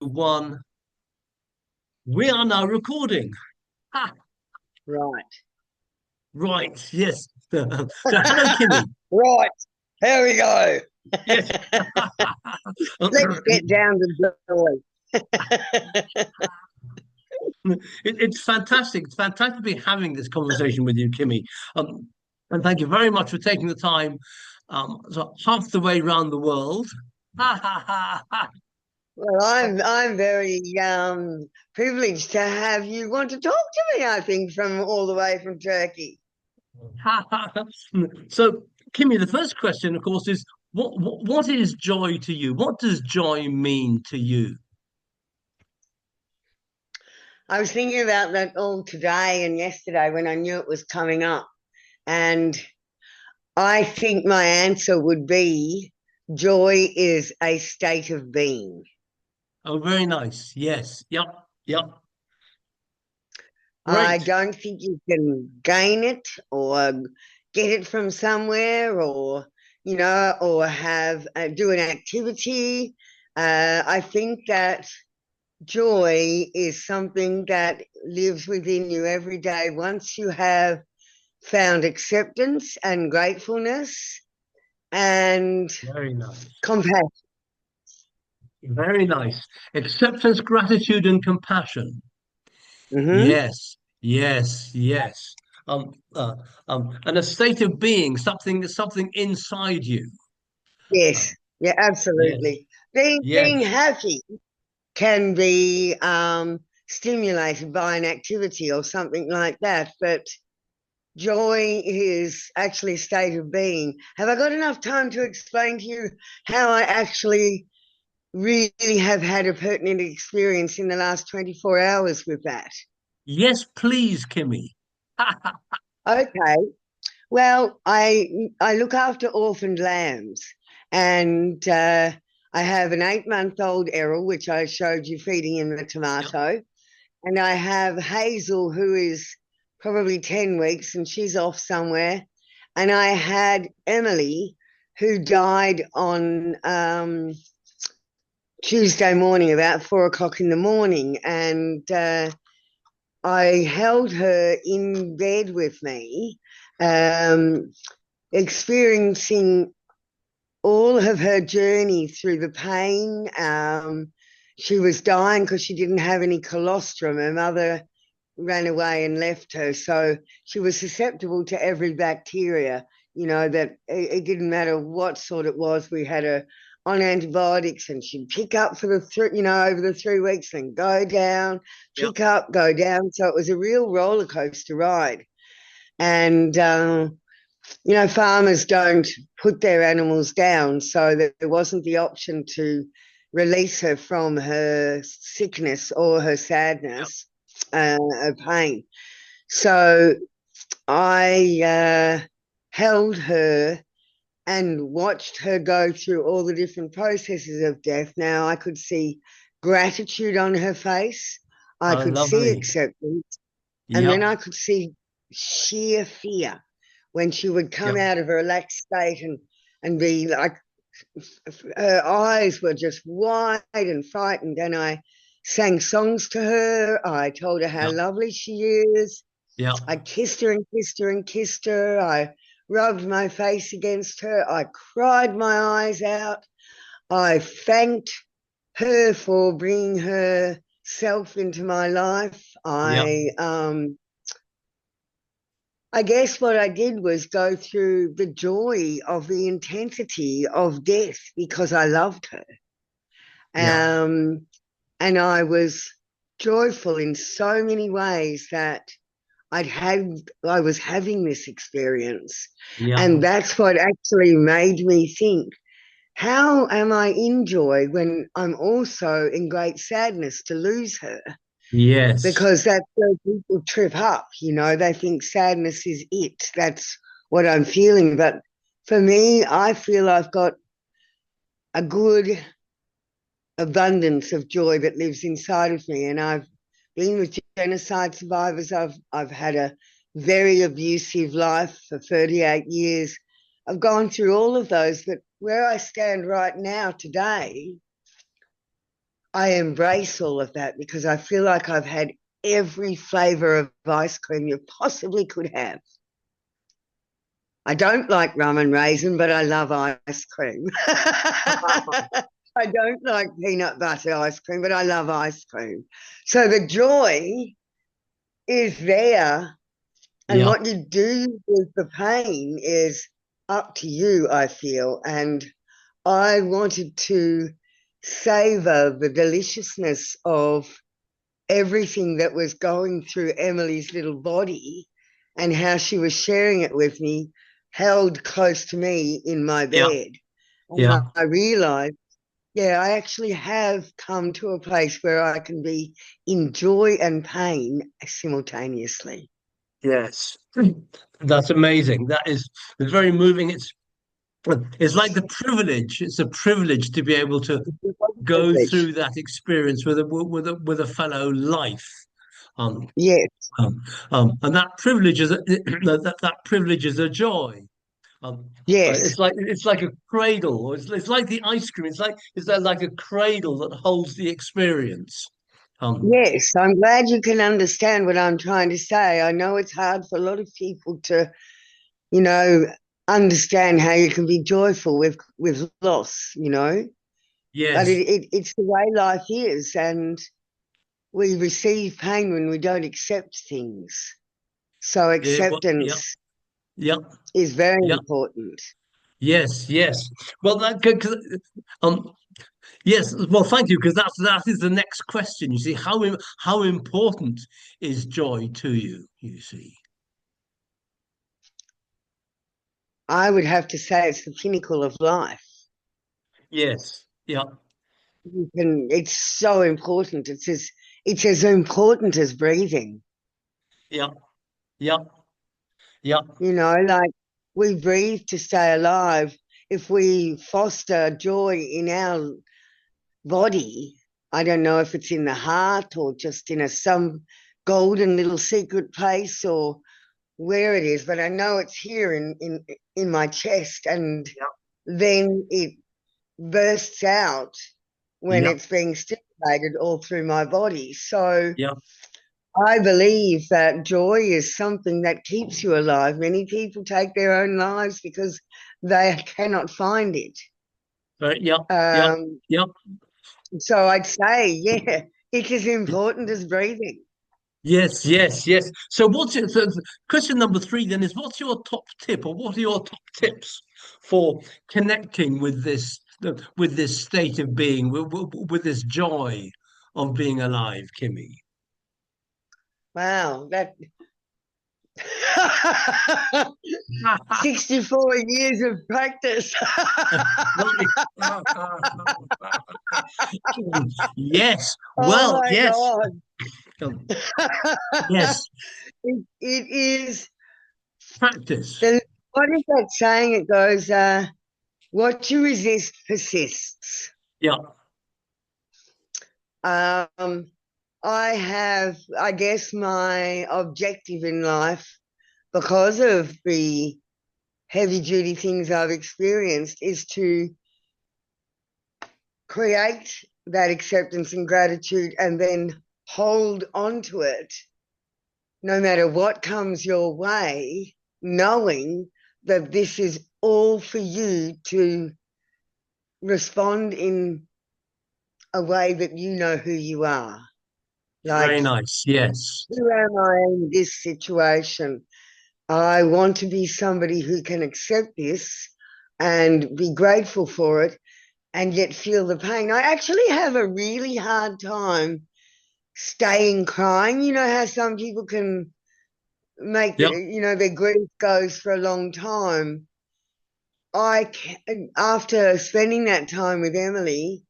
One, we are now recording. Ah, Right. right, yes. So, hello, Kimmy. Right. Here we go. Yes. Let's get down to joy. It's fantastic. It's fantastic to be having this conversation with you, Kimmy. Um, and thank you very much for taking the time. So half the way around the world. Well, I'm very privileged to have you want to talk to me, I think, from all the way from Turkey. So, Kimmy, the first question, of course, is what is joy to you? What does joy mean to you? I was thinking about that all today and yesterday when I knew it was coming up. And I think my answer would be joy is a state of being. Oh, very nice. Yes. Yep. Yep. I Great. don't think you can gain it or get it from somewhere or, or have do an activity. I think that joy is something that lives within you every day once you have found acceptance and gratefulness and Very nice. compassion. Very nice. Acceptance, gratitude, and compassion. Hmm. Yes. Yes. Yes. Um. Uh, and a state of being, something inside you. Yes, Um, yeah, yes. absolutely. Being Yes. happy can be stimulated by an activity or something like that. But joy is actually a state of being. Have I got enough time to explain to you how I actually really have had a pertinent experience in the last 24 hours with that? Yes, please, Kimmy. Okay. Well, I look after orphaned lambs, and I have an 8-month-old Errol, which I showed you feeding him the Yep. tomato. And I have Hazel, who is probably 10 weeks and she's off somewhere. And I had Emily, who died on Tuesday morning, about 4 o'clock in the morning. And I held her in bed with me, um, experiencing all of her journey through the pain. She was dying because she didn't have any colostrum. Her mother ran away and left her. So she was susceptible to every bacteria, that it didn't matter what sort it was. We had her on antibiotics and she'd pick up for over the 3 weeks and go down, Yep. pick up, go down. So it was a real roller coaster ride. And, farmers don't put their animals down. So that there wasn't the option to release her from her sickness or her Yep. sadness, her pain. So I held her and watched her go through all the different processes of death. Now I could see gratitude on her face, I Oh, could see lovely. acceptance, and then Yep. I could see sheer fear when she would come Yep. out of a relaxed state and be like, her eyes were just wide and frightened. And I sang songs to her. I told her how Yep. lovely she is. Yep. I kissed her and kissed her and kissed her. I rubbed my face against her. I cried my eyes out. I thanked her for bringing herself into my life. Yep. I guess what I did was go through the joy of the intensity of death because I loved her. Yep. Um, and I was joyful in so many ways that I was having this experience. Yep. And that's what actually made me think, how am I in joy when I'm also in great sadness to lose her? Yes. Because that's where people trip up, they think sadness is it. That's what I'm feeling. But for me, I feel I've got a good abundance of joy that lives inside of me. And I've been with genocide survivors. I've had a very abusive life for 38 years. I've gone through all of those, but where I stand right now today, I embrace all of that because I feel like I've had every flavor of ice cream you possibly could have. I don't like rum and raisin, but I love ice cream. I don't like peanut butter ice cream, but I love ice cream. So the joy is there, and Yeah, what you do with the pain is up to you, I feel. And I wanted to savor the deliciousness of everything that was going through Emily's little body and how she was sharing it with me, held close to me in my yeah, bed. And yeah. I realized, yeah, I actually have come to a place where I can be in joy and pain simultaneously. Yes. That's amazing. It's very moving. It's like the privilege. It's a privilege to be able to go through that experience with a fellow life. Um, Yes, and that privilege is that privilege is a joy. Um, yes. it's like a cradle, or it's like the ice cream. It's like a cradle that holds the experience. Um, Yes, I'm glad you can understand what I'm trying to say. I know it's hard for a lot of people to, you know, understand how you can be joyful with loss, but yes, it's the way life is, and we receive pain when we don't accept things. So yeah, well, yeah, acceptance yeah, is very yeah, important. yes, yes. Well, um, yes, well, thank you, because that is the next question. You see, how important is joy to you? You see, I would have to say it's the pinnacle of life. yes, yeah, It's so important. It's as important as breathing. yeah, yeah, yeah, Like we breathe to stay alive. If we foster joy in our body, I don't know if it's in the heart or just in some golden little secret place or where it is, but I know it's here in my chest, and then it bursts out when yeah, it's being stimulated all through my body. So yeah, I believe that joy is something that keeps you alive. Many people take their own lives because they cannot find it. yeah, yeah, Um, yeah. so I'd say, yeah, it's as important as breathing. Yes, yes, yes. So question number three then is what's your top tip or what are your top tips for connecting with this state of being, with this joy of being alive, Kimmy? Wow, that 64 years of practice. Yes. Oh Well, my yes. God. Um, yes. It is Practice. the what is that saying? It goes, what you resist persists. Yeah. Um, I guess, my objective in life, because of the heavy duty things I've experienced, is to create that acceptance and gratitude and then hold on to it no matter what comes your way, knowing that this is all for you to respond in a way that you know who you are. Very Like, nice. Yes. who am I in this situation? I want to be somebody who can accept this and be grateful for it and yet feel the pain. I actually have a really hard time staying crying. You know how some people can make Yeah. their grief goes for a long time. After spending that time with Emily,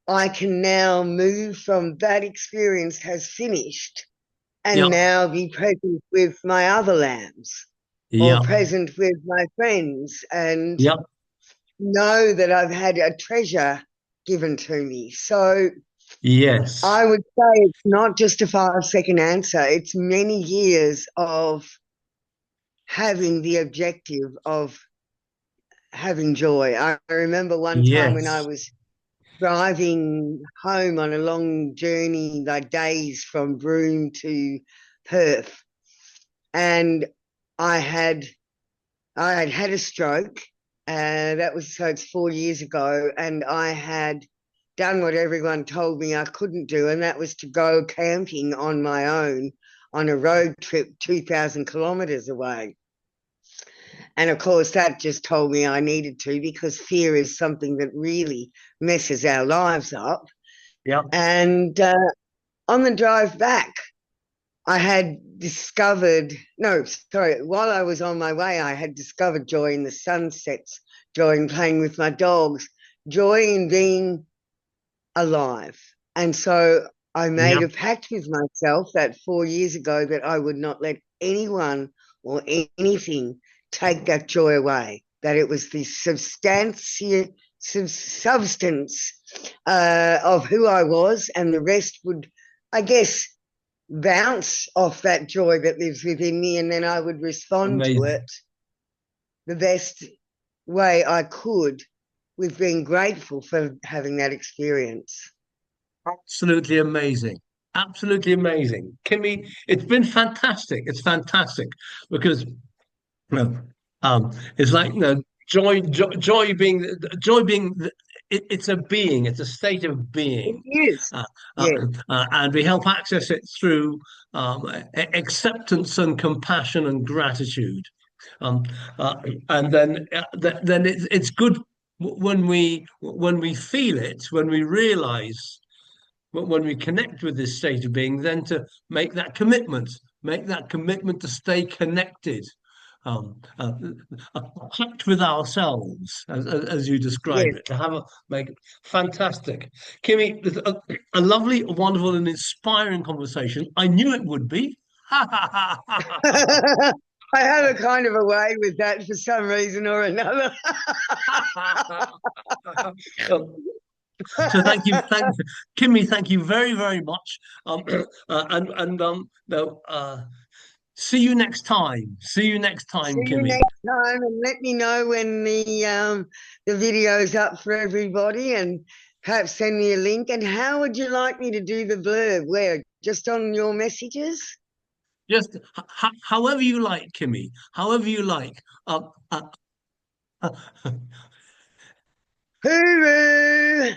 I can now move from that experience has finished and Yeah. now be present with my other lambs or Yeah. present with my friends and Yeah. know that I've had a treasure given to me. So Yes. I would say it's not just a 5-second answer, it's many years of having the objective of having joy. I remember one time when I Yes. was driving home on a long journey, like days from Broome to Perth, and I had had a stroke. That was so it's 4 years ago, and I had done what everyone told me I couldn't do, and that was to go camping on my own on a road trip 2,000 kilometers away. And of course, that just told me I needed to, because fear is something that really messes our lives up. Yeah. And on the drive back, I had discovered, no, sorry, while I was on my way, I had discovered joy in the sunsets, joy in playing with my dogs, joy in being alive. And so I made Yeah. a pact with myself that 4 years ago that I would not let anyone or anything take that joy away, that it was the substance of who I was, and the rest would, I guess, bounce off that joy that lives within me, and then I would respond to Amazing. it the best way I could, with being grateful for having that experience. Absolutely amazing. Absolutely amazing. Kimmy, it's been fantastic. It's fantastic because well, it's like joy being it's a being, it's a state of It being, is. uh, uh, Yes, and we help access it through acceptance and compassion and gratitude. Um, uh, and then then it's good when we feel it, when we realize when we connect with this state of being, then to make that commitment to stay connected, um, uh, a pact with ourselves, as you describe yes. it, to have a make fantastic. Kimmy, it's a lovely, wonderful, and inspiring conversation. I knew it would be. I have a kind of a way with that for some reason or another. Um, So Kimmy. Thank you very, very much. And no, see you next time. See you next See time, you Kimmy. next time, and let me know when the video's up for everybody, and perhaps send me a link. And how would you like me to do the blurb? Where, just on your messages? Just however you like, Kimmy. However you like. Uh, Hooroo!